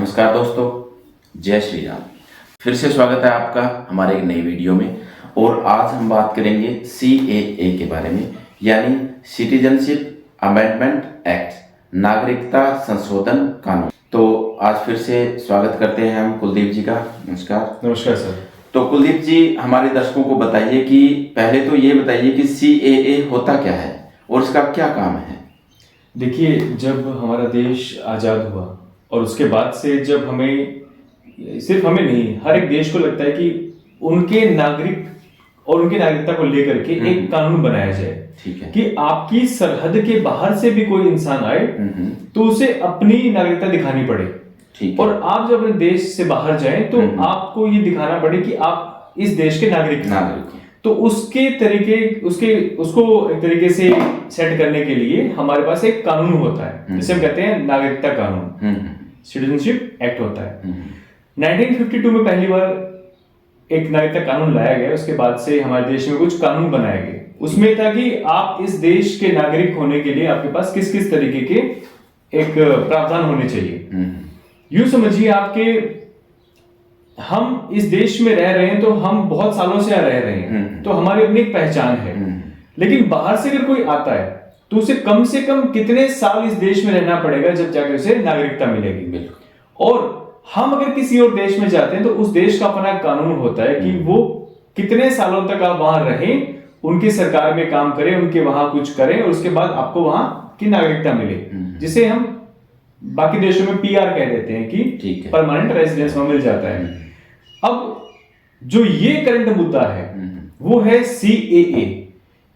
नमस्कार दोस्तों, जय श्री राम। फिर से स्वागत है आपका हमारे एक नई वीडियो में। और आज हम बात करेंगे CAA के बारे में, यानी सिटीजनशिप अमेंडमेंट एक्ट, नागरिकता संशोधन कानून। तो आज फिर से स्वागत करते हैं हम कुलदीप जी का। नमस्कार। नमस्कार सर। तो कुलदीप जी, हमारे दर्शकों को बताइए कि पहले तो ये बताइए कि CAA होता क्या है और इसका क्या काम है। देखिए, जब हमारा देश आज़ाद हुआ और उसके बाद से जब सिर्फ हमें नहीं, हर एक देश को लगता है कि उनके नागरिक और उनकी नागरिकता को लेकर के एक कानून बनाया जाए। ठीक है। कि आपकी सरहद के बाहर से भी कोई इंसान आए तो उसे अपनी नागरिकता दिखानी पड़े। ठीक है। और आप जब अपने देश से बाहर जाएं तो आपको ये दिखाना पड़े कि आप इस देश के नागरिक हैं। तो उसको एक तरीके से सेट करने के लिए हमारे पास एक कानून होता है, जिसे हम कहते हैं नागरिकता कानून, सिटीजनशिप एक्ट होता है। 1952 में पहली बार एक नागरिकता कानून लाया गया। उसके बाद से हमारे देश में कुछ कानून बनाए गए। उसमें था कि आप इस देश के नागरिक होने के लिए आपके पास किस किस तरीके के एक प्रावधान होने चाहिए। यूं समझिए हम इस देश में रह रहे हैं तो हम बहुत सालों से रह रहे हैं, तो हमारी अपनी एक पहचान है। लेकिन बाहर से अगर कोई आता है तो उसे कम से कम कितने साल इस देश में रहना पड़ेगा जब जाके उसे नागरिकता मिलेगी। और हम अगर किसी और देश में जाते हैं तो उस देश का अपना कानून होता है कि वो कितने सालों तक आप वहां रहें, उनकी सरकार में काम करें, उनके वहां कुछ करें और उसके बाद आपको वहां की नागरिकता मिले, जिसे हम बाकी देशों में PR कह देते हैं कि परमानेंट रेजिडेंस वहां मिल जाता है। अब जो ये करंट मुद्दा है वो है CAA,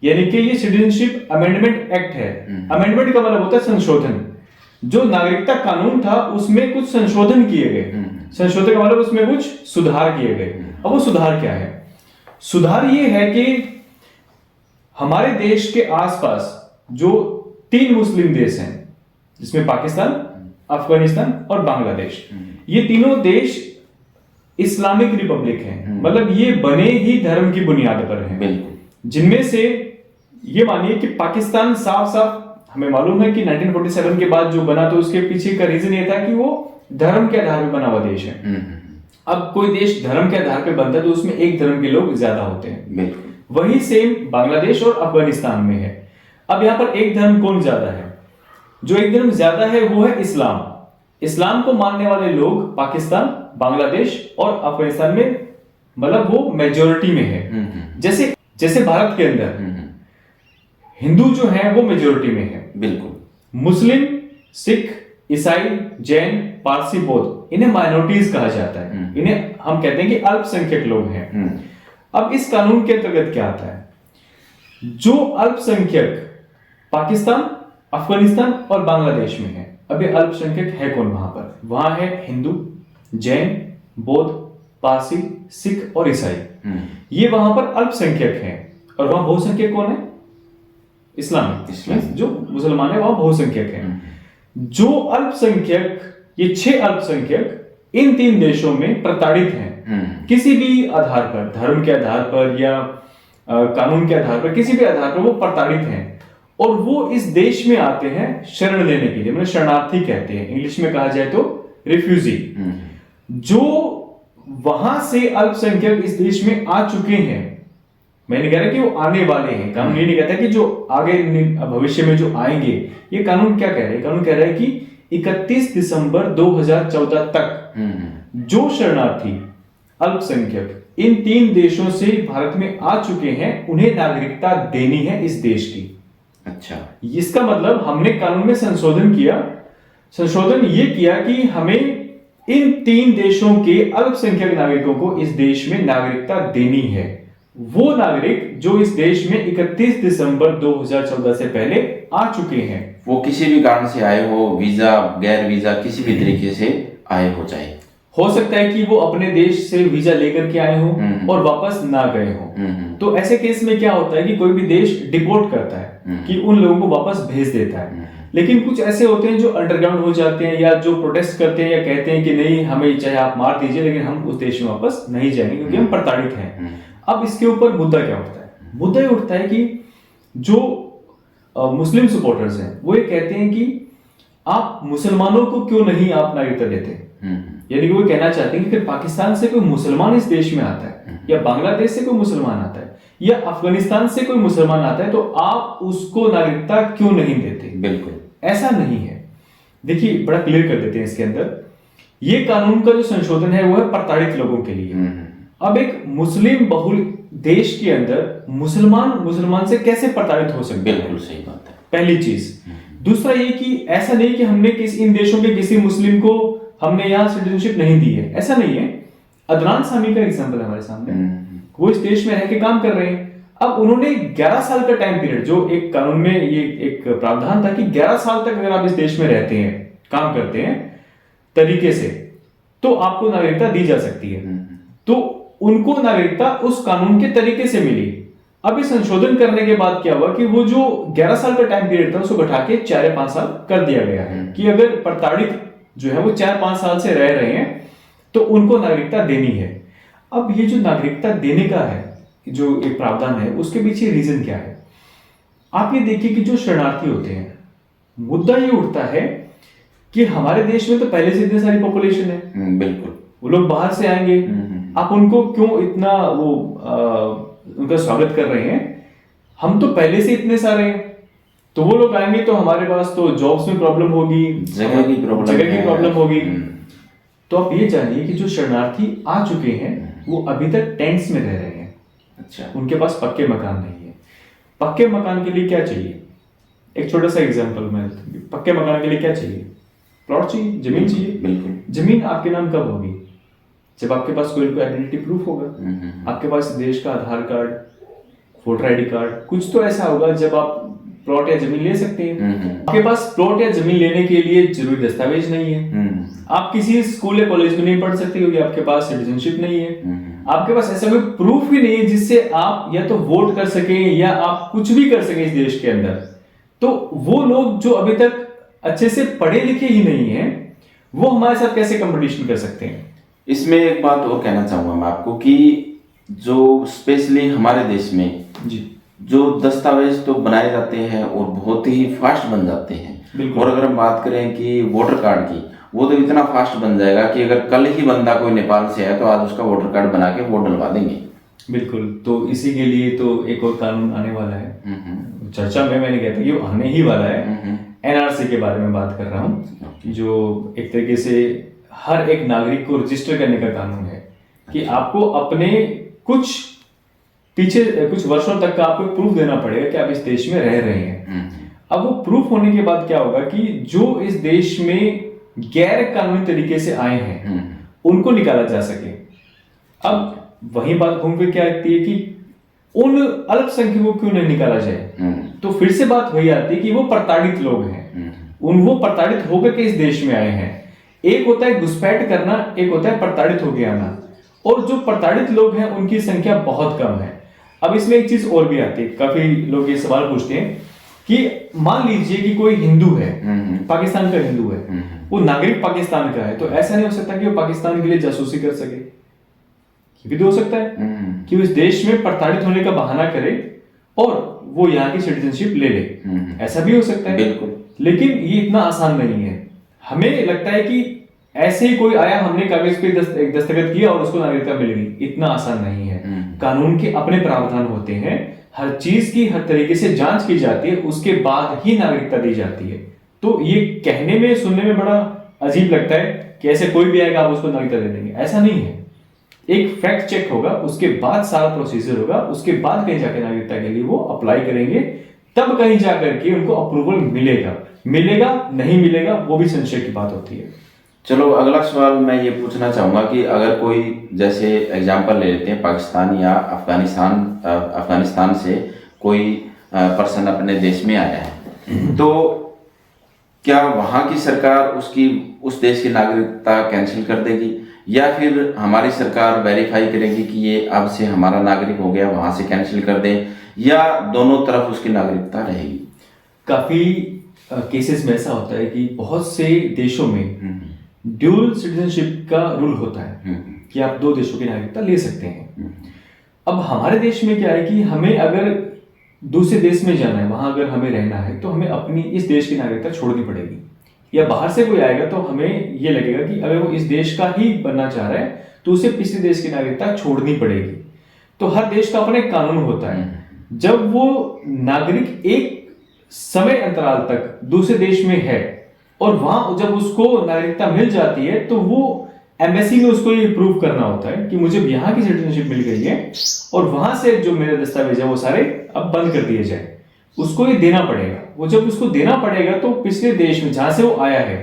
यानी कि ये सिटीजनशिप अमेंडमेंट एक्ट है। अमेंडमेंट का मतलब होता है संशोधन। जो नागरिकता कानून था उसमें कुछ संशोधन किए गए। संशोधन का मतलब उसमें कुछ सुधार किए गए। अब वो सुधार क्या है? सुधार ये है कि हमारे देश के आसपास जो 3 मुस्लिम देश हैं, जिसमें पाकिस्तान, अफगानिस्तान और बांग्लादेश, ये तीनों देश इस्लामिक रिपब्लिक हैं। मतलब ये बने ही धर्म की बुनियाद पर हैं। जिनमें से ये मानिए कि पाकिस्तान साफ हमें मालूम है कि 1947 के बाद जो बना, तो उसके पीछे का रीजन ये था कि वो धर्म के आधार पर बना हुआ देश है। अब कोई देश धर्म के आधार पर बनता है तो उसमें एक धर्म के लोग ज्यादा होते हैं। वही सेम बांग्लादेश और अफगानिस्तान में है। अब यहां पर एक धर्म कौन ज्यादा है? जो एक धर्म ज्यादा है वो है इस्लाम। इस्लाम को मानने वाले लोग पाकिस्तान, बांग्लादेश और अफगानिस्तान में, मतलब वो मेजोरिटी में है। जैसे भारत के अंदर हिंदू जो है वो मेजोरिटी में है। मुस्लिम, सिख, ईसाई, जैन, पारसी, बौद्ध, इन्हें माइनॉरिटीज कहा जाता है। इन्हें हम कहते हैं कि अल्पसंख्यक लोग हैं। अब इस कानून के अंतर्गत क्या आता है? जो अल्पसंख्यक पाकिस्तान, अफगानिस्तान और बांग्लादेश में है, अब ये अल्पसंख्यक है कौन वहां पर? वहां है हिंदू, जैन, बौद्ध, पारसी, सिख और ईसाई। ये वहां पर अल्पसंख्यक हैं। और वहां बहुसंख्यक कौन है? इस्लाम। जो मुसलमान है वहां बहुसंख्यक हैं। जो अल्पसंख्यक, ये 6 अल्पसंख्यक इन 3 देशों में प्रताड़ित हैं। किसी भी आधार पर, धर्म के आधार पर या कानून के आधार पर, किसी भी आधार पर वो प्रताड़ित हैं। और वो इस देश में आते हैं शरण लेने के लिए, मतलब शरणार्थी कहते हैं, इंग्लिश में कहा जाए तो रिफ्यूजी। जो वहां से अल्पसंख्यक इस देश में आ चुके हैं, मैं नहीं कह रहा कि वो आने वाले हैं, कानून ये नहीं कहता कि जो आगे भविष्य में जो आएंगे। ये कानून क्या कह रहा है? कानून कह रहा है कि 31 दिसंबर 2014 तक जो शरणार्थी अल्पसंख्यक इन 3 देशों से भारत में आ चुके हैं, उन्हें नागरिकता देनी है इस देश की। अच्छा, इसका मतलब हमने कानून में संशोधन ये किया कि हमें इन 3 देशों के अल्पसंख्यक नागरिकों को इस देश में नागरिकता देनी है। वो नागरिक जो इस देश में 31 दिसंबर 2014 से पहले आ चुके हैं, वो किसी भी कारण से आए हो, वीजा, गैर वीजा, किसी भी तरीके से आए हो जाए। हो सकता है कि वो अपने देश से वीजा लेकर के आए हो और वापस ना गए हो। तो ऐसे केस में क्या होता है कि कोई भी देश डिपोर्ट करता है कि उन लोगों को वापस भेज देता है। लेकिन कुछ ऐसे होते हैं जो अंडरग्राउंड हो जाते हैं या जो प्रोटेस्ट करते हैं या कहते हैं कि नहीं, हमें चाहे आप मार दीजिए लेकिन हम उस देश में वापस नहीं जाएंगे क्योंकि हम प्रताड़ित हैं। अब इसके ऊपर मुद्दा क्या उठता है? मुद्दा ये उठता है कि जो मुस्लिम सपोर्टर्स हैं वो ये कहते हैं कि आप मुसलमानों को क्यों नहीं आप नागरिकता देते? यानी कि वो कहना चाहते हैं कि फिर पाकिस्तान से कोई मुसलमान इस देश में आता है या बांग्लादेश से कोई मुसलमान आता है या अफगानिस्तान से कोई मुसलमान आता है तो आप उसको नागरिकता क्यों नहीं देते? बिल्कुल ऐसा नहीं है। देखिए बड़ा क्लियर कर देते हैं इसके अंदर, ये कानून का जो संशोधन है वो है प्रताड़ित लोगों के लिए। अब एक मुस्लिम बहुल देश के अंदर मुसलमान से कैसे प्रताड़ित हो सकते हैं? बिल्कुल सही बात है, पहली चीज। दूसरा ये कि ऐसा नहीं कि हमने इन देशों के किसी मुस्लिम को हमने यहाँ सिटीजनशिप नहीं दी है, ऐसा नहीं है। अदनान सामी का एग्जांपल है हमारे सामने, वो इस देश में रह के काम कर रहे हैं। अब उन्होंने 11 साल का टाइम पीरियड, जो एक कानून में ये एक प्रावधान था कि 11 साल तक अगर आप इस देश में रहते हैं, काम करते हैं तरीके से, तो आपको नागरिकता दी जा सकती है। तो उनको नागरिकता उस कानून के तरीके से मिली। अब इस संशोधन करने के बाद क्या हुआ कि वो जो 11 साल का टाइम पीरियड था उसको घटा के 4 या 5 साल कर दिया गया है कि अगर प्रताड़ित जो है वो 4-5 साल से रह रहे हैं तो उनको नागरिकता देनी है। अब ये जो नागरिकता देने का है जो एक प्रावधान है, उसके पीछे रीजन क्या है? आप ये देखिए कि जो शरणार्थी होते हैं, मुद्दा ये उठता है कि हमारे देश में तो पहले से इतनी सारी पॉपुलेशन है, बिल्कुल वो लोग बाहर से आएंगे, आप उनको क्यों इतना उनका स्वागत कर रहे हैं? हम तो पहले से इतने सारे हैं, तो वो लोग आएंगे तो हमारे पास तो जॉब्स में प्रॉब्लम होगी, जगह की प्रॉब्लम होगी। तो आप ये जानिए कि जो शरणार्थी आ चुके हैं वो अभी तक टेंट्स में रह रहे हैं। अच्छा, उनके पास पक्के मकान नहीं है। पक्के मकान के लिए क्या चाहिए? एक छोटा सा एग्जांपल मैं, पक्के मकान के लिए क्या चाहिए? प्लॉट चाहिए, जमीन चाहिए। बिल्कुल। जमीन आपके नाम कब होगी? जब आपके पास कोई आइडेंटिटी प्रूफ होगा, आपके पास देश का आधार कार्ड, वोटर आईडी कार्ड, कुछ तो ऐसा होगा जब आप प्लॉट या जमीन ले सकते हैं। आपके पास प्लॉट या जमीन लेने के लिए जरूरी दस्तावेज नहीं है। आप किसी स्कूल या कॉलेज में नहीं पढ़ सकते क्योंकि आपके पास सिटीजनशिप नहीं है। आपके पास ऐसा कोई प्रूफ ही नहीं है जिससे आप या तो वोट कर सकें या आप कुछ भी कर सकें इस देश के अंदर। तो वो लोग जो अभी तक अच्छे से पढ़े लिखे ही नहीं है, वो हमारे साथ कैसे कंपटीशन कर सकते हैं? इसमें एक बात और कहना चाहूंगा मैं आपको कि जो स्पेशली हमारे देश में जी जो दस्तावेज तो बनाए जाते हैं और बहुत ही फास्ट बन जाते हैं, और अगर हम बात करें कि वोटर कार्ड की, वो तो इतना फास्ट बन जाएगा कि अगर कल ही बंदा कोई नेपाल से है तो आज उसका वोटर कार्ड बना के वोट डलवा देंगे। बिल्कुल। तो इसी के लिए तो एक और कानून आने वाला है, चर्चा में मैंने कहता कि वो आने ही वाला है। एनआरसी के बारे में बात कर रहा हूँ, जो एक तरीके से हर एक नागरिक को रजिस्टर करने का कानून है कि आपको अपने कुछ वर्षों तक का आपको प्रूफ देना पड़ेगा कि आप इस देश में रह रहे हैं। अब वो प्रूफ होने के बाद क्या होगा कि जो इस देश में गैर कानूनी तरीके से आए हैं उनको निकाला जा सके। अब वही बात घूम फिर क्या आती है कि उन अल्पसंख्यकों को क्यों नहीं निकाला जाए? तो फिर से बात वही आती है कि वो प्रताड़ित लोग हैं, वो प्रताड़ित होकर के इस देश में आए हैं। एक होता है घुसपैठ करना, एक होता है प्रताड़ित होकर आना, और जो प्रताड़ित लोग हैं उनकी संख्या बहुत कम है। अब इसमें एक चीज और भी आती है, काफी लोग ये सवाल पूछते हैं कि मान लीजिए कि कोई हिंदू है, पाकिस्तान का हिंदू है, वो नागरिक पाकिस्तान का है, तो ऐसा नहीं हो सकता कि वो पाकिस्तान के लिए जासूसी कर सके? ये भी तो हो सकता है कि वो इस देश में प्रताड़ित होने का बहाना करे और वो यहाँ की सिटीजनशिप ले ले, ऐसा भी हो सकता है। बिल्कुल। लेकिन ये इतना आसान नहीं है। हमें लगता है कि ऐसे ही कोई आया, हमने कागज पे दस्तखत किया और उसको नागरिकता मिल गई, इतना आसान नहीं है। कानून के अपने प्रावधान होते हैं, हर चीज की हर तरीके से जांच की जाती है, उसके बाद ही नागरिकता दी जाती है। तो ये कहने में सुनने में बड़ा अजीब लगता है कि ऐसे कोई भी आएगा आप उसको नागरिकता दे देंगे, ऐसा नहीं है। एक फैक्ट चेक होगा, उसके बाद सारा प्रोसीजर होगा, उसके बाद कहीं जाकर नागरिकता के लिए वो अप्लाई करेंगे, तब कहीं जाकर के उनको अप्रूवल मिलेगा नहीं मिलेगा वो भी संशय की बात होती है। चलो अगला सवाल मैं ये पूछना चाहूंगा कि अगर कोई, जैसे एग्जांपल ले लेते हैं, पाकिस्तान या अफगानिस्तान से कोई पर्सन अपने देश में आया है, तो क्या वहाँ की सरकार उस देश की नागरिकता कैंसिल कर देगी या फिर हमारी सरकार वेरीफाई करेगी कि ये अब से हमारा नागरिक हो गया, वहाँ से कैंसिल कर दें, या दोनों तरफ उसकी नागरिकता रहेगी? काफी केसेस में ऐसा होता है कि बहुत से देशों में ड्यूल सिटीजनशिप का रूल होता है कि आप 2 देशों की नागरिकता ले सकते हैं। अब हमारे देश में क्या है कि हमें अगर दूसरे देश में जाना है, वहां अगर हमें रहना है, तो हमें अपनी इस देश की नागरिकता छोड़नी पड़ेगी। या बाहर से कोई आएगा तो हमें ये लगेगा कि अगर वो इस देश का ही बनना चाह रहा है तो उसे पिछले देश की नागरिकता छोड़नी पड़ेगी। तो हर देश का अपना एक कानून होता है। जब वो नागरिक एक समय अंतराल तक दूसरे देश में है और वहां जब उसको नागरिकता मिल जाती है तो वो एम्बेसी में उसको ये प्रूव करना होता है कि मुझे यहाँ की सिटीजनशिप मिल गई है और वहां से जो मेरे दस्तावेज है वो सारे अब बंद कर दिए जाए। उसको ये देना पड़ेगा। वो जब उसको देना पड़ेगा तो पिछले देश में जहां से वो आया है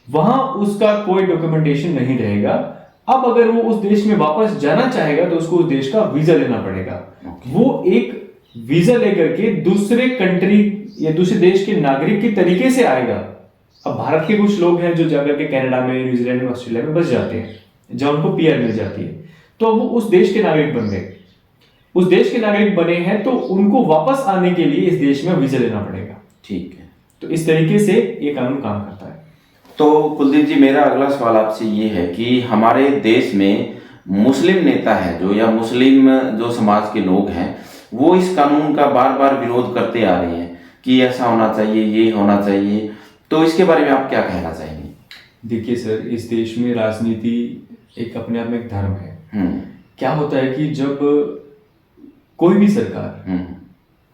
वहां उसका कोई डॉक्यूमेंटेशन नहीं रहेगा। अब अगर वो उस देश में वापस जाना चाहेगा तो उसको उस देश का वीजा लेना पड़ेगा। वो एक वीजा लेकर के दूसरे कंट्री या दूसरे देश के नागरिक के तरीके से आएगा। अब भारत के कुछ लोग हैं जो जाकर के कनाडा में, न्यूजीलैंड में, ऑस्ट्रेलिया में बस जाते हैं जहां उनको पीआर मिल जाती है, तो वो उस देश के नागरिक बन गए। उस देश के नागरिक बने हैं तो उनको वापस आने के लिए इस देश में वीजा लेना पड़ेगा। ठीक है, तो इस तरीके से ये कानून काम करता है। तो कुलदीप जी, मेरा अगला सवाल आपसे ये है कि हमारे देश में मुस्लिम नेता है जो, या मुस्लिम जो समाज के लोग हैं, वो इस कानून का बार बार विरोध करते आ रहे हैं कि ऐसा होना चाहिए, ये होना चाहिए। तो इसके बारे में आप क्या कहना चाहेंगे? देखिए सर, इस देश में राजनीति एक अपने आप में एक धर्म है। क्या होता है कि जब कोई भी सरकार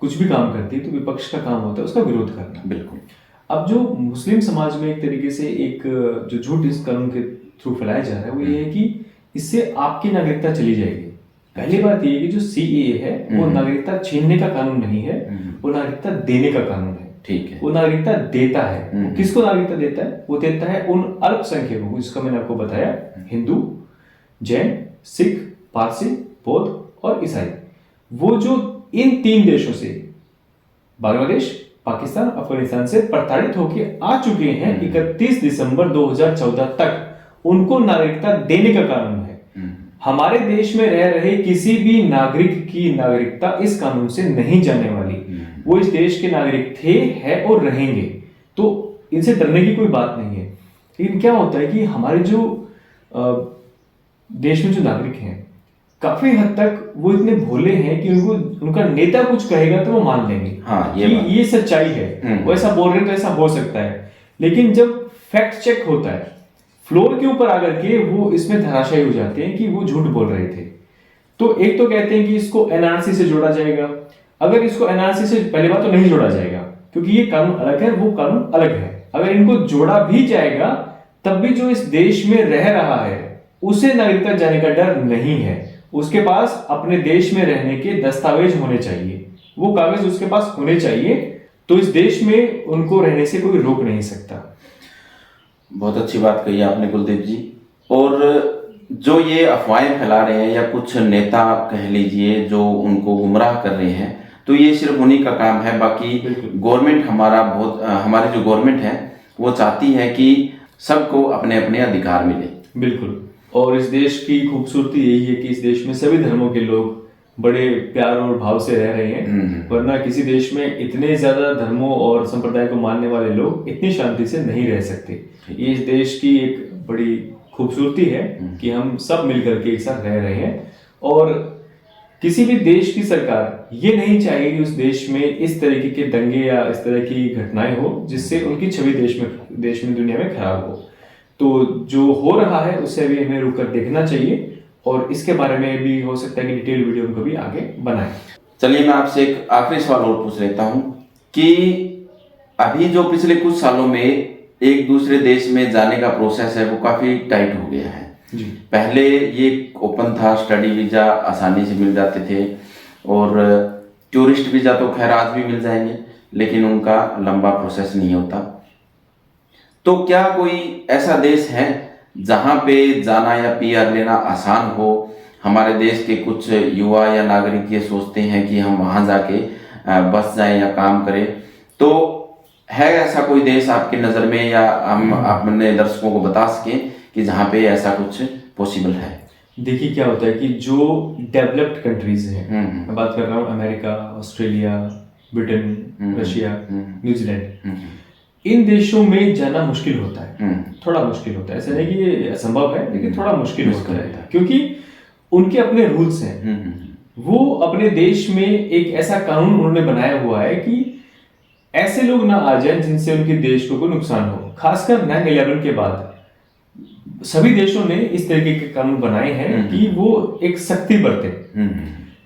कुछ भी काम करती है तो विपक्ष का काम होता है उसका विरोध करना। बिल्कुल। अब जो मुस्लिम समाज में एक तरीके से एक जो झूठ इस कानून के थ्रू फैलाया जा रहा है वो ये है कि इससे आपकी नागरिकता चली जाएगी। पहली बात ये है कि जो सीएए है वो नागरिकता छीनने का कानून नहीं है, वो नागरिकता देने का कानून है। ठीक है। वो नागरिकता देता है। वो किसको नागरिकता देता है? वो देता है उन अल्पसंख्यकों को, जिसका मैंने आपको बताया, हिंदू, जैन, सिख, पारसी, बौद्ध और ईसाई। वो जो इन 3 देशों से, बांग्लादेश, पाकिस्तान, अफगानिस्तान से प्रताड़ित होकर आ चुके हैं 31 दिसंबर 2014 तक, उनको नागरिकता देने का कानून है। हमारे देश में रह रहे किसी भी नागरिक की नागरिकता इस कानून से नहीं जाने वाली। वो इस देश के नागरिक थे, है और रहेंगे, तो इनसे डरने की कोई बात नहीं है। लेकिन क्या होता है कि हमारे जो देश में जो नागरिक हैं काफी हद तक वो इतने भोले हैं कि उनको उनका नेता कुछ कहेगा तो वो मान लेंगे। हाँ, ये सच्चाई है, वो ऐसा बोल रहे हैं तो ऐसा हो सकता है। लेकिन जब फैक्ट चेक होता है, फ्लोर के ऊपर आकर के वो इसमें धराशायी हो जाते हैं कि वो झूठ बोल रहे थे। तो एक तो कहते हैं कि इसको एनआरसी से जोड़ा जाएगा। अगर इसको एनआरसी से पहली बात तो नहीं जोड़ा जाएगा क्योंकि ये कानून अलग है, वो कानून अलग है। अगर इनको जोड़ा भी जाएगा तब भी जो इस देश में रह रहा है उसे नागरिकता जाने का डर नहीं है। उसके पास अपने देश में रहने के दस्तावेज होने चाहिए, वो कागज उसके पास होने चाहिए, तो इस देश में उनको रहने से कोई रोक नहीं सकता। बहुत अच्छी बात कही आपने कुलदीप जी। और जो ये अफवाहें फैला रहे हैं या कुछ नेता कह लीजिए जो उनको गुमराह कर रहे हैं, तो ये सिर्फ उन्हीं का काम है। बाकी गवर्नमेंट हमारी जो गवर्नमेंट है वो चाहती है कि सबको अपने अपने अधिकार मिले। बिल्कुल। और इस देश की खूबसूरती यही है कि इस देश में सभी धर्मों के लोग बड़े प्यार और भाव से रह रहे हैं। वरना किसी देश में इतने ज्यादा धर्मों और संप्रदाय को मानने वाले लोग इतनी शांति से नहीं रह सकते। ये इस देश की एक बड़ी खूबसूरती है कि हम सब मिलकर के एक साथ रह रहे हैं। और किसी भी देश की सरकार ये नहीं चाहेगी कि उस देश में इस तरीके के दंगे या इस तरह की घटनाएं हो जिससे उनकी छवि देश में दुनिया में खराब हो। तो जो हो रहा है उससे भी हमें रुक कर देखना चाहिए और इसके बारे में भी हो सकता है कि डिटेल वीडियो हम कभी आगे बनाएं। चलिए, मैं आपसे एक आखिरी सवाल और पूछ लेता हूं कि अभी जो पिछले कुछ सालों में एक दूसरे देश में जाने का प्रोसेस है वो काफी टाइट हो गया है जी। पहले ये ओपन था, स्टडी वीजा आसानी से मिल जाते थे और टूरिस्ट वीजा तो खैर आज भी मिल जाएंगे, लेकिन उनका लंबा प्रोसेस नहीं होता। तो क्या कोई ऐसा देश है जहां पे जाना या पीआर लेना आसान हो? हमारे देश के कुछ युवा या नागरिक ये सोचते हैं कि हम वहां जाके बस जाएं या काम करें, तो है ऐसा कोई देश आपकी नज़र में, या हम अपने दर्शकों को बता सकें कि जहाँ पे ऐसा कुछ पॉसिबल है? देखिए क्या होता है कि जो डेवलप्ड कंट्रीज हैं, मैं बात कर रहा हूँ America, Australia, Britain, Russia, New Zealand, इन देशों में जाना मुश्किल होता है। थोड़ा मुश्किल होता है, ऐसा नहीं कि ये असंभव है, लेकिन थोड़ा मुश्किल होता है क्योंकि उनके अपने रूल्स हैं। वो अपने देश में एक ऐसा कानून उन्होंने बनाया हुआ है कि ऐसे लोग ना आ जाएं जिनसे उनके देश को कोई नुकसान हो। खासकर 9/11 के बाद सभी देशों ने इस तरीके के कानून बनाए हैं कि वो एक सख्ती बरते।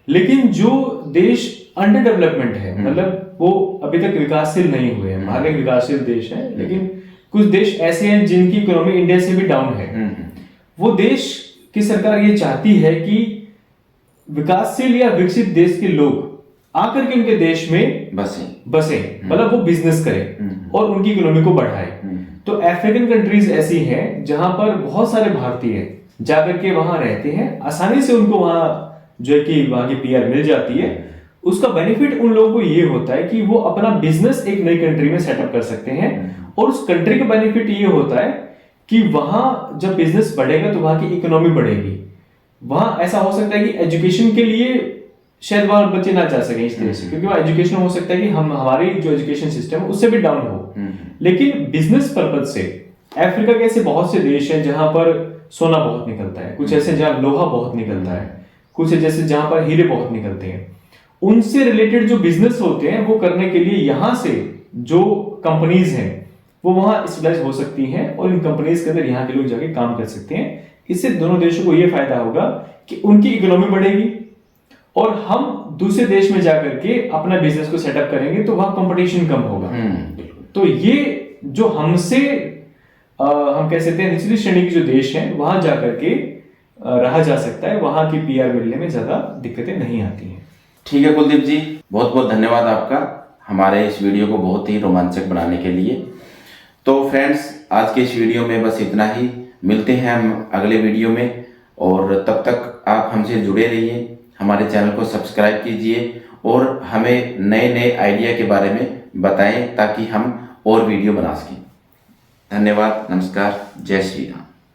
लेकिन जो देश अंडर डेवलपमेंट है, मतलब वो अभी तक विकासशील नहीं हुए हैं, भारत एक विकासशील देश है, लेकिन कुछ देश ऐसे हैं जिनकी इकोनॉमी इंडिया से भी डाउन है, वो देश की सरकार ये चाहती है कि विकासशील या विकसित देश के लोग आकर के उनके देश में बसे, मतलब वो बिजनेस करें और उनकी इकोनॉमी को बढ़ाए। तो अफ्रीकन कंट्रीज ऐसी हैं जहां पर बहुत सारे भारतीय जाकर के वहां रहते हैं, आसानी से उनको वहां जो है कि वहां की पीआर मिल जाती है। उसका बेनिफिट उन लोगों को ये होता है कि वो अपना बिजनेस एक नई कंट्री में सेटअप कर सकते हैं, और उस कंट्री का बेनिफिट ये होता है कि वहां जब बिजनेस बढ़ेगा तो वहां की इकोनॉमी बढ़ेगी। वहां ऐसा हो सकता है कि एजुकेशन के लिए शायद वहां बच्चे ना जा सके इस तरह से, क्योंकि वहां एजुकेशन हो सकता है कि हमारी जो एजुकेशन सिस्टम है उससे भी डाउन हो। लेकिन बिजनेस पर्पज से अफ्रीका के ऐसे बहुत से देश हैं जहां पर सोना बहुत निकलता है, कुछ ऐसे जहां लोहा बहुत निकलता है, कुछ जैसे जहां पर हीरे बहुत निकलते हैं। उनसे रिलेटेड जो बिजनेस होते हैं वो करने के लिए यहाँ से जो कंपनीज हैं वो वहां स्टेबलाइज हो सकती हैं, और इन कंपनीज के अंदर यहाँ के लोग जाके काम कर सकते हैं। इससे दोनों देशों को ये फायदा होगा कि उनकी इकोनॉमी बढ़ेगी, और हम दूसरे देश में जाकर के अपना बिजनेस को सेटअप करेंगे तो वहां कंपटीशन कम होगा। तो ये जो हमसे हम कह सकते हैं निचली श्रेणी के जो देश हैं वहां जाकर के रहा जा सकता है, वहां की पीआर मिलने में ज्यादा दिक्कतें नहीं आती हैं। ठीक है कुलदीप जी, बहुत बहुत धन्यवाद आपका हमारे इस वीडियो को बहुत ही रोमांचक बनाने के लिए। तो फ्रेंड्स, आज के इस वीडियो में बस इतना ही। मिलते हैं हम अगले वीडियो में, और तब तक आप हमसे जुड़े रहिए, हमारे चैनल को सब्सक्राइब कीजिए और हमें नए नए आइडिया के बारे में बताएं ताकि हम और वीडियो बना सकें। धन्यवाद, नमस्कार, जय श्री राम।